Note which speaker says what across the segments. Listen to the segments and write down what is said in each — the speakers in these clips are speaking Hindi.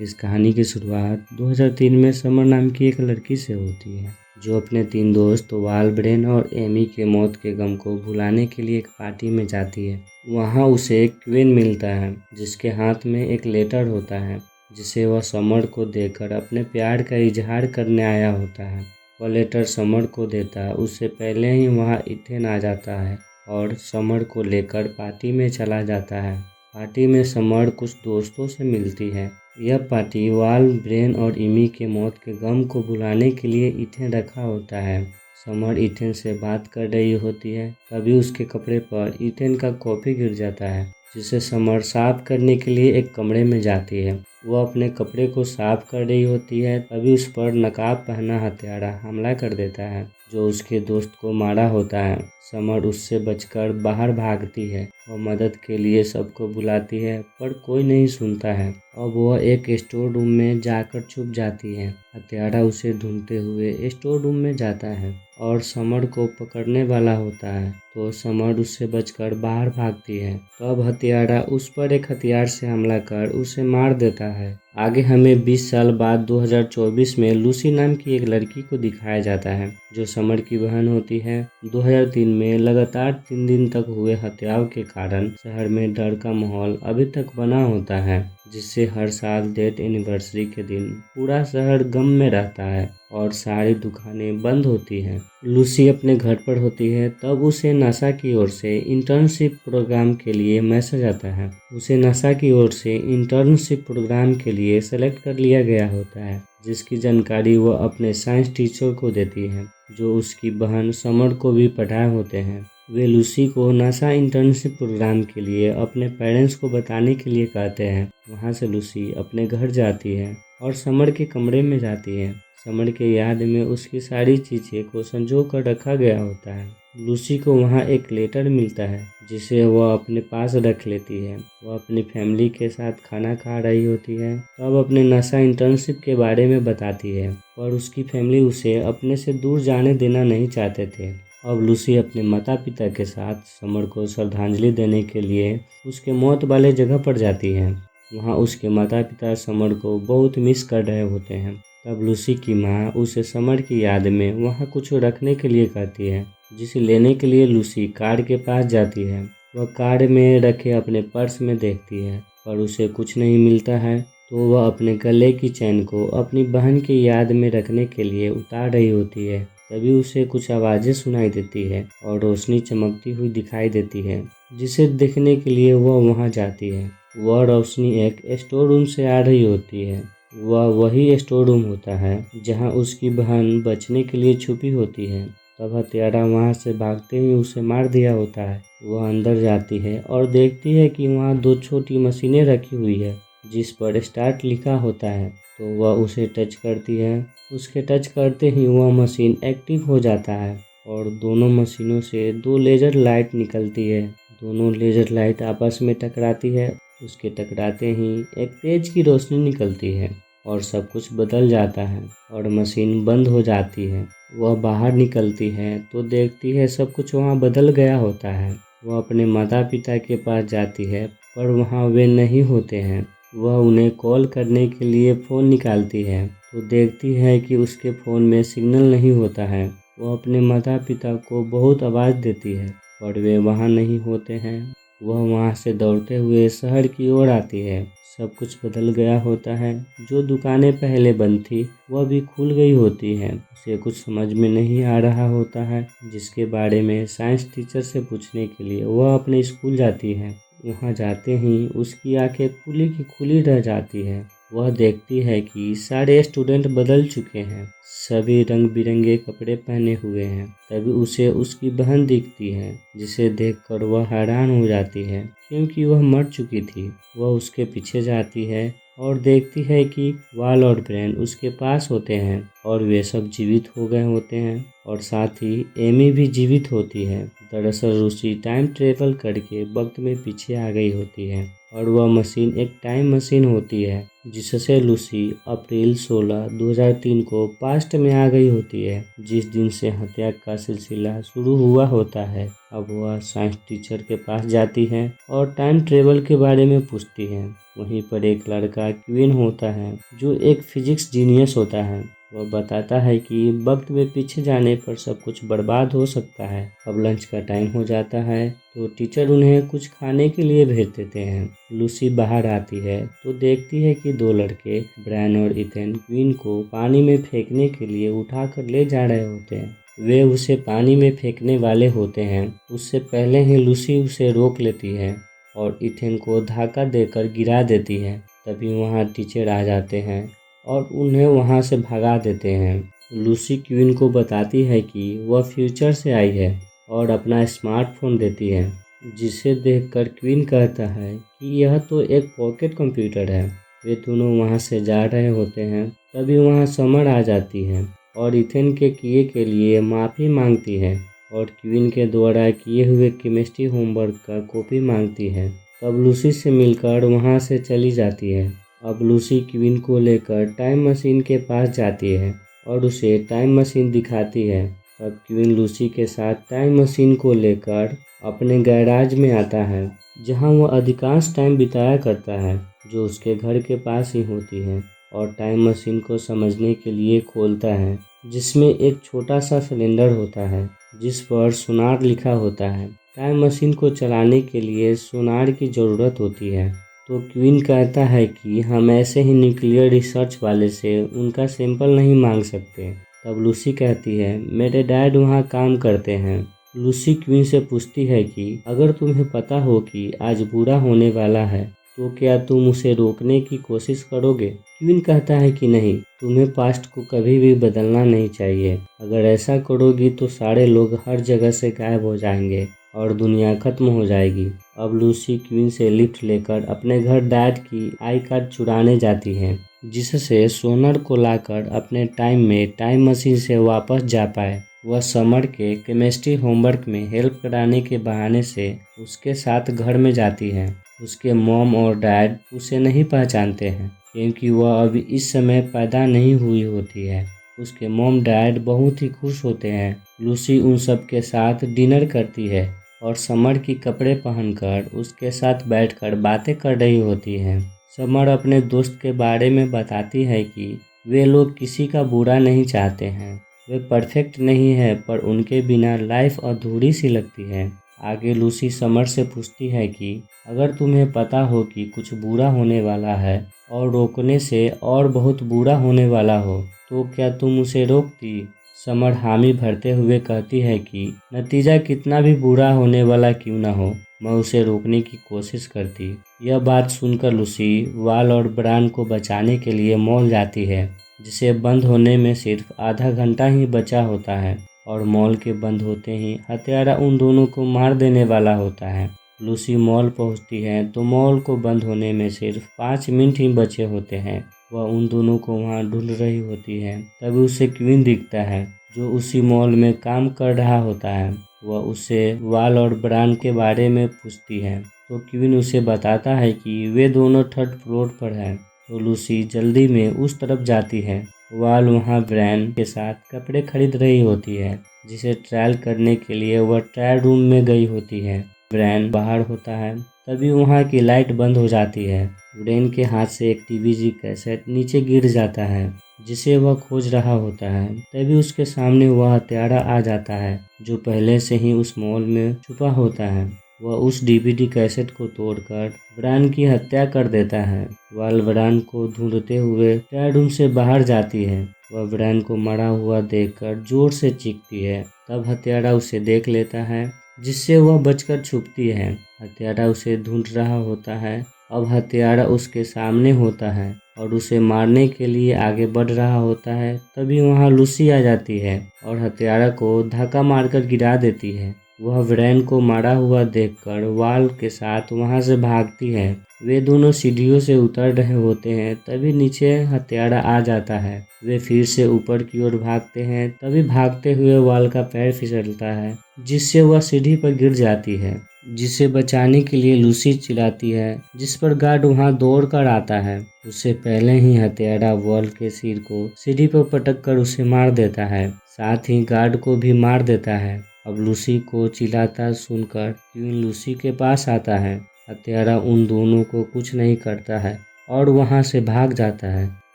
Speaker 1: इस कहानी की शुरुआत 2003 में समर नाम की एक लड़की से होती है, जो अपने 3 दोस्त वाल, ब्रेन और एमी के मौत के गम को भुलाने के लिए एक पार्टी में जाती है। वहाँ उसे क्विन मिलता है, जिसके हाथ में एक लेटर होता है, जिसे वह समर को देकर अपने प्यार का इजहार करने आया होता है। वह लेटर समर को देता उससे पहले ही वहाँ इथेन आ जाता है और समर को लेकर पार्टी में चला जाता है। पार्टी में समर कुछ दोस्तों से मिलती है। यह पार्टी वाल, ब्रेन और इमी के मौत के गम को भुलाने के लिए इथेन रखा होता है। समर इथेन से बात कर रही होती है, तभी उसके कपड़े पर इथेन का कॉफी गिर जाता है, जिसे समर साफ करने के लिए एक कमरे में जाती है। वह अपने कपड़े को साफ कर रही होती है, तभी उस पर नकाब पहना हत्यारा हमला कर देता है, जो उसके दोस्त को मारा होता है। समर उससे बचकर बाहर भागती है। वह मदद के लिए सबको बुलाती है, पर कोई नहीं सुनता है। अब वह एक स्टोर रूम में जाकर छुप जाती है। हत्यारा उसे ढूंढते हुए स्टोर रूम में जाता है और समर को पकड़ने वाला होता है, तो समर उससे बचकर बाहर भागती है। तब हत्यारा उस पर एक हथियार से हमला कर उसे मार देता है। आगे हमें 20 साल बाद 2024 में लूसी नाम की एक लड़की को दिखाया जाता है, जो समर की बहन होती है। 2003 में लगातार 3 दिन तक हुए हत्याओं के कारण शहर में डर का माहौल अभी तक बना होता है, जिससे हर साल डेथ एनिवर्सरी के दिन पूरा शहर गम में रहता है और सारी दुकानें बंद होती हैं। लूसी अपने घर पर होती है, तब उसे नासा की ओर से इंटर्नशिप प्रोग्राम के लिए मैसेज आता है। उसे नासा की ओर से इंटर्नशिप प्रोग्राम के लिए सेलेक्ट कर लिया गया होता है, जिसकी जानकारी वह अपने साइंस टीचर को देती है, जो उसकी बहन समर को भी पढ़ाए होते हैं। वे लूसी को नासा इंटर्नशिप प्रोग्राम के लिए अपने पेरेंट्स को बताने के लिए कहते हैं। वहाँ से लूसी अपने घर जाती है और समर के कमरे में जाती है। समर के याद में उसकी सारी चीज़ें को संजो कर रखा गया होता है। लूसी को वहाँ एक लेटर मिलता है, जिसे वह अपने पास रख लेती है। वह अपनी फैमिली के साथ खाना खा रही होती है, तब अपने नासा इंटर्नशिप के बारे में बताती है, पर उसकी फैमिली उसे अपने से दूर जाने देना नहीं चाहते थे। अब लूसी अपने माता पिता के साथ समर को श्रद्धांजलि देने के लिए उसके मौत वाले जगह पर जाती है। वहाँ उसके माता पिता समर को बहुत मिस कर रहे होते हैं। तब लूसी की माँ उसे समर की याद में वहाँ कुछ रखने के लिए कहती है, जिसे लेने के लिए लूसी कार के पास जाती है। वह कार में रखे अपने पर्स में देखती है, पर उसे कुछ नहीं मिलता है, तो वह अपने गले की चैन को अपनी बहन की याद में रखने के लिए उतार रही होती है। तभी उसे कुछ आवाज़ें सुनाई देती है और रोशनी चमकती हुई दिखाई देती है, जिसे देखने के लिए वह वहां जाती है। वह रोशनी एक स्टोर रूम से आ रही होती है। वह वही स्टोर रूम होता है जहां उसकी बहन बचने के लिए छुपी होती है। तब हत्यारा वहां से भागते ही उसे मार दिया होता है। वह अंदर जाती है और देखती है कि वहां 2 छोटी मशीनें रखी हुई है, जिस पर स्टार्ट लिखा होता है। तो वह उसे टच करती है। उसके टच करते ही वह मशीन एक्टिव हो जाता है और दोनों मशीनों से 2 लेजर लाइट निकलती है। दोनों लेजर लाइट आपस में टकराती है। उसके टकराते ही एक तेज की रोशनी निकलती है और सब कुछ बदल जाता है और मशीन बंद हो जाती है। वह बाहर निकलती है तो देखती है सब कुछ वहाँ बदल गया होता है। वह अपने माता पिता के पास जाती है, पर वहाँ वे नहीं होते हैं। वह उन्हें कॉल करने के लिए फ़ोन निकालती है तो देखती है कि उसके फ़ोन में सिग्नल नहीं होता है। वह अपने माता पिता को बहुत आवाज़ देती है, पर वे वहाँ नहीं होते हैं। वह वहाँ से दौड़ते हुए शहर की ओर आती है। सब कुछ बदल गया होता है। जो दुकानें पहले बंद थी वह भी खुल गई होती हैं। उसे कुछ समझ में नहीं आ रहा होता है, जिसके बारे में साइंस टीचर से पूछने के लिए वह अपने स्कूल जाती है। वहाँ जाते ही उसकी आंखें खुली की खुली रह जाती है। वह देखती है कि सारे स्टूडेंट बदल चुके हैं, सभी रंग बिरंगे कपड़े पहने हुए हैं। तभी उसे उसकी बहन दिखती है, जिसे देखकर वह हैरान हो जाती है, क्योंकि वह मर चुकी थी। वह उसके पीछे जाती है और देखती है कि वाल और ब्रेन उसके पास होते हैं और वे सब जीवित हो गए होते हैं और साथ ही एमी भी जीवित होती है। दरअसल लूसी टाइम ट्रेवल करके वक्त में पीछे आ गई होती है और वह मशीन एक टाइम मशीन होती है, जिससे लूसी अप्रैल 16, 2003 को पास्ट में आ गई होती है, जिस दिन से हत्या का सिलसिला शुरू हुआ होता है। अब वह साइंस टीचर के पास जाती है और टाइम ट्रेवल के बारे में पूछती है। वहीं पर एक लड़का क्वीन होता है जो एक फिजिक्स जीनियस होता है। वह बताता है कि वक्त में पीछे जाने पर सब कुछ बर्बाद हो सकता है। अब लंच का टाइम हो जाता है तो टीचर उन्हें कुछ खाने के लिए भेज देते हैं। लूसी बाहर आती है तो देखती है कि दो लड़के ब्रायन और इथन क्वीन को पानी में फेंकने के लिए उठाकर ले जा रहे होते हैं। वे उसे पानी में फेंकने वाले होते हैं, उससे पहले ही लूसी उसे रोक लेती है और इथन को धक्का देकर गिरा देती है। तभी वहाँ टीचर आ जाते हैं और उन्हें वहाँ से भगा देते हैं। लूसी क्वीन को बताती है कि वह फ्यूचर से आई है और अपना स्मार्टफोन देती है, जिसे देखकर क्वीन कहता है कि यह तो एक पॉकेट कंप्यूटर है। वे दोनों वहाँ से जा रहे होते हैं, तभी वहाँ समर आ जाती है और इथन के किए के लिए माफ़ी मांगती है और क्वीन के द्वारा किए हुए केमिस्ट्री होमवर्क का कॉपी मांगती है। तब लूसी से मिलकर वहाँ से चली जाती है। अब लूसी क्वीन को लेकर टाइम मशीन के पास जाती है और उसे टाइम मशीन दिखाती है। तब क्वीन लूसी के साथ टाइम मशीन को लेकर अपने गैराज में आता है, जहां वह अधिकांश टाइम बिताया करता है, जो उसके घर के पास ही होती है, और टाइम मशीन को समझने के लिए खोलता है, जिसमें एक छोटा सा सिलेंडर होता है जिस पर सोनार लिखा होता है। टाइम मशीन को चलाने के लिए सोनार की ज़रूरत होती है, तो क्वीन कहता है कि हम ऐसे ही न्यूक्लियर रिसर्च वाले से उनका सैंपल नहीं मांग सकते। तब लूसी कहती है, मेरे डैड वहाँ काम करते हैं। लूसी क्वीन से पूछती है कि अगर तुम्हें पता हो कि आज बुरा होने वाला है तो क्या तुम उसे रोकने की कोशिश करोगे? क्वीन कहता है कि नहीं, तुम्हें पास्ट को कभी भी बदलना नहीं चाहिए। अगर ऐसा करोगी तो सारे लोग हर जगह से गायब हो जाएंगे और दुनिया खत्म हो जाएगी। अब लूसी क्वीन से लिफ्ट लेकर अपने घर डैड की आई कार्ड चुराने जाती है, जिससे सोनर को लाकर अपने टाइम में टाइम मशीन से वापस जा पाए। वह समर के केमिस्ट्री होमवर्क में हेल्प कराने के बहाने से उसके साथ घर में जाती है। उसके मॉम और डैड उसे नहीं पहचानते हैं क्योंकि वह अभी इस समय पैदा नहीं हुई होती है। उसके मॉम डैड बहुत ही खुश होते हैं। लूसी उन सब के साथ डिनर करती है और समर की कपड़े पहनकर उसके साथ बैठकर बातें कर रही होती है। समर अपने दोस्त के बारे में बताती है कि वे लोग किसी का बुरा नहीं चाहते हैं। वे परफेक्ट नहीं है, पर उनके बिना लाइफ अधूरी सी लगती है। आगे लूसी समर से पूछती है कि अगर तुम्हें पता हो कि कुछ बुरा होने वाला है और रोकने से और बहुत बुरा होने वाला हो, तो क्या तुम उसे रोकती? समर हामी भरते हुए कहती है कि नतीजा कितना भी बुरा होने वाला क्यों ना हो, मैं उसे रोकने की कोशिश करती। यह बात सुनकर लूसी वाल और ब्रांड को बचाने के लिए मॉल जाती है, जिसे बंद होने में सिर्फ आधा घंटा ही बचा होता है, और मॉल के बंद होते ही हत्यारा उन दोनों को मार देने वाला होता है। लूसी मॉल पहुंचती है तो मॉल को बंद होने में सिर्फ 5 मिनट ही बचे होते हैं। वह उन दोनों को वहां ढूंढ रही होती है, तभी उसे क्वीन दिखता है जो उसी मॉल में काम कर रहा होता है। वह उससे वाल और ब्रांड के बारे में पूछती है तो क्वीन उसे बताता है कि वे दोनों 3rd फ्लोर पर हैं। तो लूसी जल्दी में उस तरफ जाती है। वाल वहाँ ब्रांड के साथ कपड़े खरीद रही होती है, जिसे ट्रायल करने के लिए वह ट्रायल रूम में गई होती है। ब्रांड बाहर होता है, तभी वहाँ की लाइट बंद हो जाती है। ब्रेन के हाथ से एक टीवीजी कैसेट नीचे गिर जाता है, जिसे वह खोज रहा होता है। तभी उसके सामने वह हत्यारा आ जाता है, जो पहले से ही उस मॉल में छुपा होता है। वह उस डीवीडी कैसेट को तोड़कर ब्रांड की हत्या कर देता है। वाल ब्रांड को ढूंढते हुए ट्रायल रूम से बाहर जाती है। वह ब्रांड को मरा हुआ देखकर जोर से चीखती है। तब हत्यारा उसे देख लेता है, जिससे वह बचकर छुपती है। हत्यारा उसे ढूंढ रहा होता है। अब हत्यारा उसके सामने होता है और उसे मारने के लिए आगे बढ़ रहा होता है। तभी वहाँ लूसी आ जाती है और हत्यारा को धक्का मारकर गिरा देती है। वह ब्रेन को मारा हुआ देखकर वाल के साथ वहाँ से भागती है वे दोनों सीढ़ियों से उतर रहे होते हैं, तभी नीचे हत्यारा आ जाता है। वे फिर से ऊपर की ओर भागते हैं, तभी भागते हुए वाल का पैर फिसलता है, जिससे वह सीढ़ी पर गिर जाती है। जिसे बचाने के लिए लूसी चिल्लाती है, जिस पर गार्ड वहां दौड़ कर आता है। उससे पहले ही हत्यारा वॉल के सिर को सीढ़ी पर पटक कर उसे मार देता है, साथ ही गार्ड को भी मार देता है। अब लूसी को चिल्लाता सुनकर क्वीन लूसी के पास आता है। हत्यारा उन दोनों को कुछ नहीं करता है और वहां से भाग जाता है।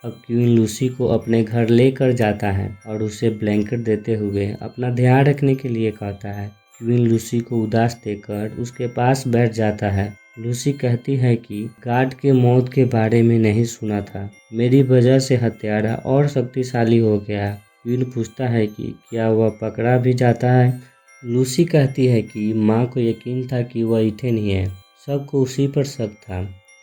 Speaker 1: अब क्वीन लूसी को अपने घर लेकर जाता है और उसे ब्लैंकेट देते हुए अपना ध्यान रखने के लिए कहता है। क्वीन लूसी को उदास देखकर उसके पास बैठ जाता है। लूसी कहती है कि गार्ड के मौत के बारे में नहीं सुना था, मेरी वजह से हत्यारा और शक्तिशाली हो गया। क्वीन पूछता है कि क्या वह पकड़ा भी जाता है। लूसी कहती है कि माँ को यकीन था कि वह इथेन ही है, सबको उसी पर शक था,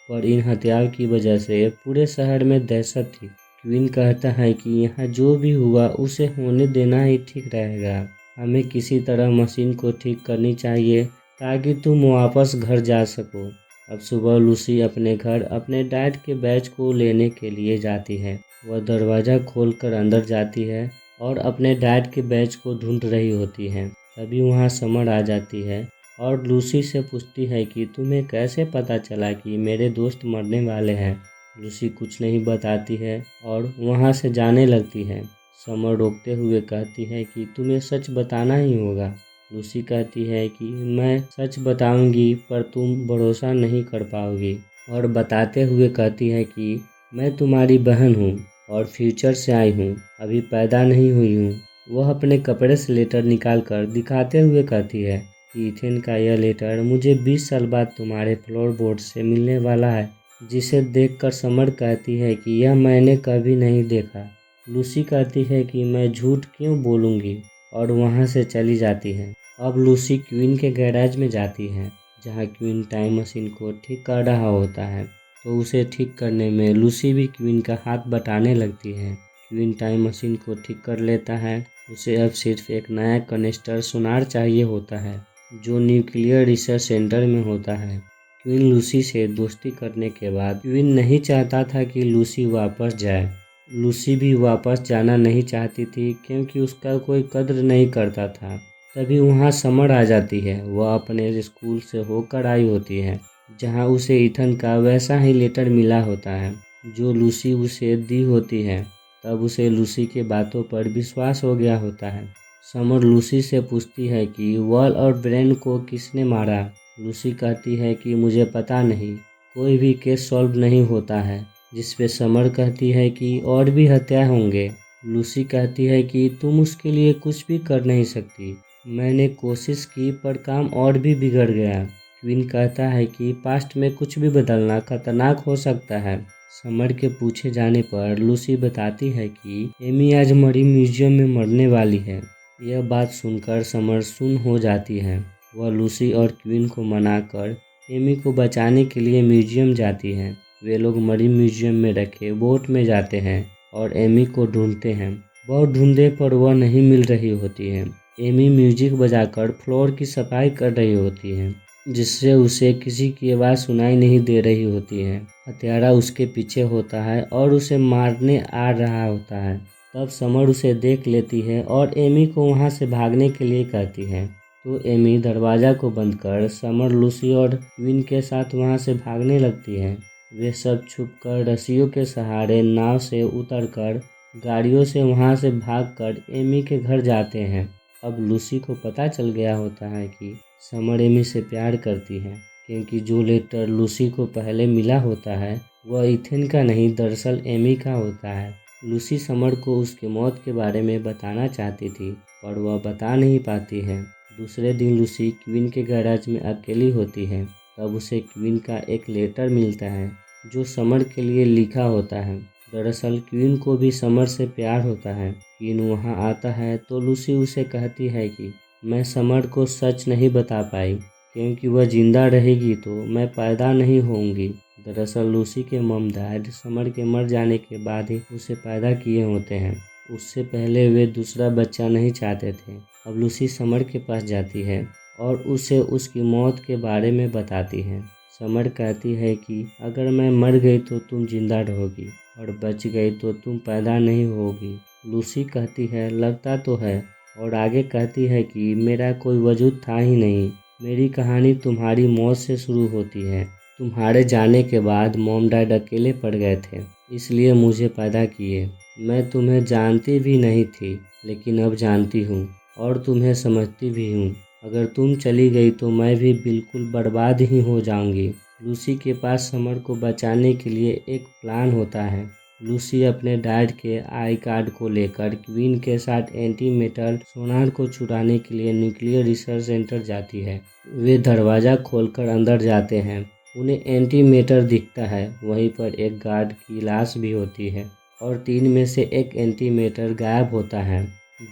Speaker 1: पर इन हत्याओं की वजह से पूरे शहर में दहशत थी। क्वीन कहता है कि यहाँ जो भी हुआ उसे होने देना ही ठीक रहेगा। हमें किसी तरह मशीन को ठीक करनी चाहिए ताकि तुम वापस घर जा सको। अब सुबह लूसी अपने घर अपने डैड के बैज को लेने के लिए जाती है। वह दरवाज़ा खोलकर अंदर जाती है और अपने डैड के बैज को ढूंढ रही होती है। तभी वहाँ समर आ जाती है और लूसी से पूछती है कि तुम्हें कैसे पता चला कि मेरे दोस्त मरने वाले हैं। लूसी कुछ नहीं बताती है और वहाँ से जाने लगती है। समर रोकते हुए कहती है कि तुम्हें सच बताना ही होगा। लूसी कहती है कि मैं सच बताऊंगी पर तुम भरोसा नहीं कर पाओगी, और बताते हुए कहती है कि मैं तुम्हारी बहन हूँ और फ्यूचर से आई हूँ, अभी पैदा नहीं हुई हूँ। वह अपने कपड़े से लेटर निकालकर दिखाते हुए कहती है कि इथेन का यह लेटर मुझे 20 साल बाद तुम्हारे फ्लोरबोर्ड से मिलने वाला है। जिसे देखकर समर कहती है कि यह मैंने कभी नहीं देखा। लूसी कहती है कि मैं झूठ क्यों बोलूँगी, और वहाँ से चली जाती है। अब लूसी क्वीन के गैराज में जाती है, जहाँ क्वीन टाइम मशीन को ठीक कर रहा होता है, तो उसे ठीक करने में लूसी भी क्वीन का हाथ बटाने लगती है। क्वीन टाइम मशीन को ठीक कर लेता है। उसे अब सिर्फ एक नया कनेक्टर सोनार चाहिए होता है, जो न्यूक्लियर रिसर्च सेंटर में होता है। क्वीन लूसी से दोस्ती करने के बाद क्वीन नहीं चाहता था कि लूसी वापस जाए। लूसी भी वापस जाना नहीं चाहती थी, क्योंकि उसका कोई कद्र नहीं करता था। तभी वहाँ समर आ जाती है। वह अपने स्कूल से होकर आई होती है, जहाँ उसे इथन का वैसा ही लेटर मिला होता है जो लूसी उसे दी होती है। तब उसे लूसी के बातों पर विश्वास हो गया होता है। समर लूसी से पूछती है कि वॉल और ब्रेन को किसने मारा। लूसी कहती है कि मुझे पता नहीं, कोई भी केस सॉल्व नहीं होता है। जिस पे समर कहती है कि और भी हत्या होंगे। लूसी कहती है कि तुम उसके लिए कुछ भी कर नहीं सकती, मैंने कोशिश की पर काम और भी बिगड़ गया। क्वीन कहता है कि पास्ट में कुछ भी बदलना खतरनाक हो सकता है। समर के पूछे जाने पर लूसी बताती है कि एमी आज मरी म्यूजियम में मरने वाली है। यह बात सुनकर समर सुन्न हो जाती है। वह लूसी और क्वीन को मनाकर एमी को बचाने के लिए म्यूजियम जाती है। वे लोग मरी म्यूजियम में रखे बोट में जाते हैं और एमी को ढूंढते हैं। बहुत ढूंढने पर वह नहीं मिल रही होती है। एमी म्यूजिक बजाकर फ्लोर की सफाई कर रही होती है, जिससे उसे किसी की आवाज़ सुनाई नहीं दे रही होती है। हत्यारा उसके पीछे होता है और उसे मारने आ रहा होता है। तब समर उसे देख लेती है और एमी को वहां से भागने के लिए कहती है। तो एमी दरवाज़ा को बंद कर समर, लूसी और क्वीन के साथ वहां से भागने लगती है। वे सब छुपकर रस्सियों के सहारे नाव से उतरकर गाड़ियों से वहां से भागकर एमी के घर जाते हैं। अब लूसी को पता चल गया होता है कि समर एमी से प्यार करती है, क्योंकि जो लेटर लूसी को पहले मिला होता है वह इथेन का नहीं, दरअसल एमी का होता है। लूसी समर को उसकी मौत के बारे में बताना चाहती थी, पर वह बता नहीं पाती है। दूसरे दिन लूसी क्वीन के गैराज में अकेली होती है। तब उसे क्वीन का एक लेटर मिलता है जो समर के लिए लिखा होता है। दरअसल क्वीन को भी समर से प्यार होता है। क्वीन वहाँ आता है तो लूसी उसे कहती है कि मैं समर को सच नहीं बता पाई, क्योंकि वह जिंदा रहेगी तो मैं पैदा नहीं होंगी। दरअसल लूसी के मम डैड समर के मर जाने के बाद ही उसे पैदा किए होते हैं। उससे पहले वे दूसरा बच्चा नहीं चाहते थे। अब लूसी समर के पास जाती है और उसे उसकी मौत के बारे में बताती है। समर कहती है कि अगर मैं मर गई तो तुम जिंदा रहोगी और बच गई तो तुम पैदा नहीं होगी। लूसी कहती है लगता तो है, और आगे कहती है कि मेरा कोई वजूद था ही नहीं। मेरी कहानी तुम्हारी मौत से शुरू होती है। तुम्हारे जाने के बाद मॉम डैड अकेले पड़ गए थे, इसलिए मुझे पैदा किए। मैं तुम्हें जानती भी नहीं थी, लेकिन अब जानती हूँ और तुम्हें समझती भी हूँ। अगर तुम चली गई तो मैं भी बिल्कुल बर्बाद ही हो जाऊंगी। लूसी के पास समर को बचाने के लिए एक प्लान होता है। लूसी अपने डैड के आई कार्ड को लेकर क्वीन के साथ एंटी मेटल सोनार को चुराने के लिए न्यूक्लियर रिसर्च सेंटर जाती है। वे दरवाज़ा खोलकर अंदर जाते हैं। उन्हें एंटी मेटर दिखता है। वहीं पर एक गार्ड की लाश भी होती है और 3 में से एक एंटी मेटर गायब होता है,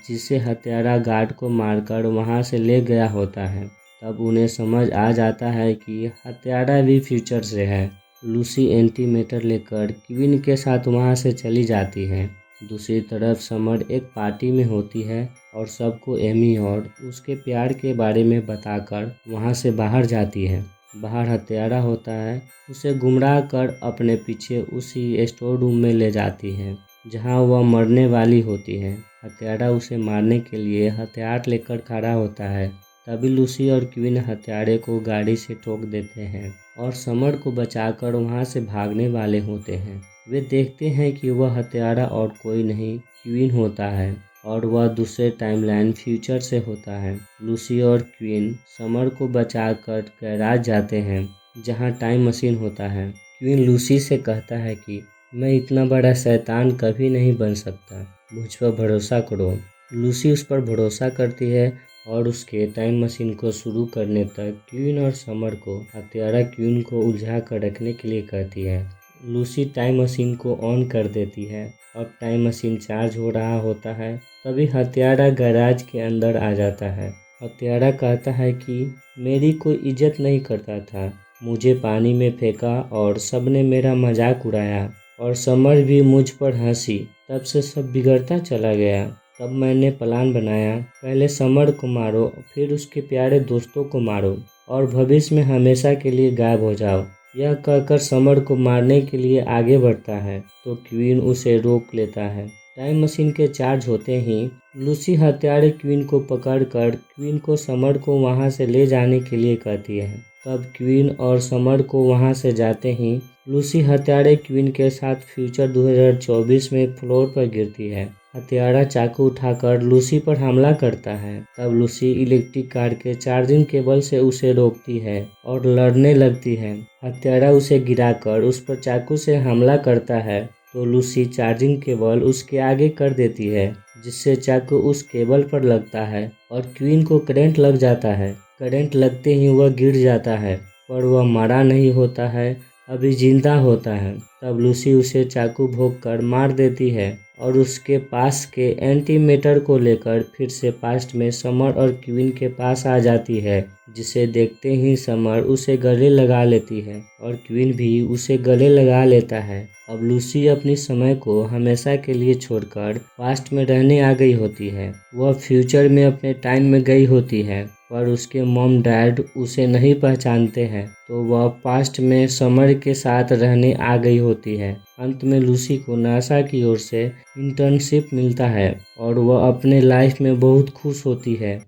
Speaker 1: जिसे हत्यारा गार्ड को मारकर वहां से ले गया होता है। तब उन्हें समझ आ जाता है कि हत्यारा भी फ्यूचर से है। लूसी एंटी मेटर लेकर क्वीन के साथ वहां से चली जाती है। दूसरी तरफ समर एक पार्टी में होती है और सबको एमी और उसके प्यार के बारे में बताकर वहां से बाहर जाती है। बाहर हत्यारा होता है, उसे गुमराह कर अपने पीछे उसी स्टोर रूम में ले जाती है जहां वह मरने वाली होती है। हत्यारा उसे मारने के लिए हथियार लेकर खड़ा होता है। तभी लूसी और क्वीन हत्यारे को गाड़ी से ठोक देते हैं और समर को बचाकर वहां से भागने वाले होते हैं। वे देखते हैं कि वह हत्यारा और कोई नहीं क्वीन होता है और वह दूसरे टाइमलाइन फ्यूचर से होता है। लूसी और क्वीन समर को बचाकर गैराज जाते हैं जहां टाइम मशीन होता है। क्वीन लूसी से कहता है कि मैं इतना बड़ा शैतान कभी नहीं बन सकता, मुझ पर भरोसा करो। लूसी उस पर भरोसा करती है और उसके टाइम मशीन को शुरू करने तक क्वीन और समर को हत्यारा क्वीन को उलझा कर रखने के लिए कहती है। लूसी टाइम मशीन को ऑन कर देती है। अब टाइम मशीन चार्ज हो रहा होता है। तभी हत्यारा गैराज के अंदर आ जाता है। हत्यारा कहता है कि मेरी कोई इज्जत नहीं करता था, मुझे पानी में फेंका और सबने मेरा मजाक उड़ाया और समर भी मुझ पर हंसी। तब से सब बिगड़ता चला गया। तब मैंने प्लान बनाया, पहले समर को मारो, फिर उसके प्यारे दोस्तों को मारो और भविष्य में हमेशा के लिए गायब हो जाओ। यह कहकर समर को मारने के लिए आगे बढ़ता है तो क्वीन उसे रोक लेता है। टाइम मशीन के चार्ज होते ही लूसी हत्यारे क्वीन को पकड़कर क्वीन को समर को वहां से ले जाने के लिए कहती है। तब क्वीन और समर को वहां से जाते ही लूसी हत्यारे क्वीन के साथ फ्यूचर 2024 में फ्लोर पर गिरती है। हत्यारा चाकू उठाकर लूसी पर हमला करता है। तब लूसी इलेक्ट्रिक कार के चार्जिंग केबल से उसे रोकती है और लड़ने लगती है। हत्यारा उसे गिराकर उस पर चाकू से हमला करता है तो लूसी चार्जिंग केबल उसके आगे कर देती है, जिससे चाकू उस केबल पर लगता है और क्वीन को करंट लग जाता है। करंट लगते ही वह गिर जाता है, पर वह मरा नहीं होता है, अभी जिंदा होता है। तब लूसी उसे चाकू भोंक कर मार देती है और उसके पास के एंटी मैटर को लेकर फिर से पास्ट में समर और क्वीन के पास आ जाती है, जिसे देखते ही समर उसे गले लगा लेती है और क्वीन भी उसे गले लगा लेता है। अब लूसी अपनी समय को हमेशा के लिए छोड़कर पास्ट में रहने आ गई होती है। वह फ्यूचर में अपने टाइम में गई होती है, पर उसके मॉम डैड उसे नहीं पहचानते हैं, तो वह पास्ट में समर के साथ रहने आ गई होती है। अंत में लूसी को नासा की ओर से इंटर्नशिप मिलता है और वह अपने लाइफ में बहुत खुश होती है।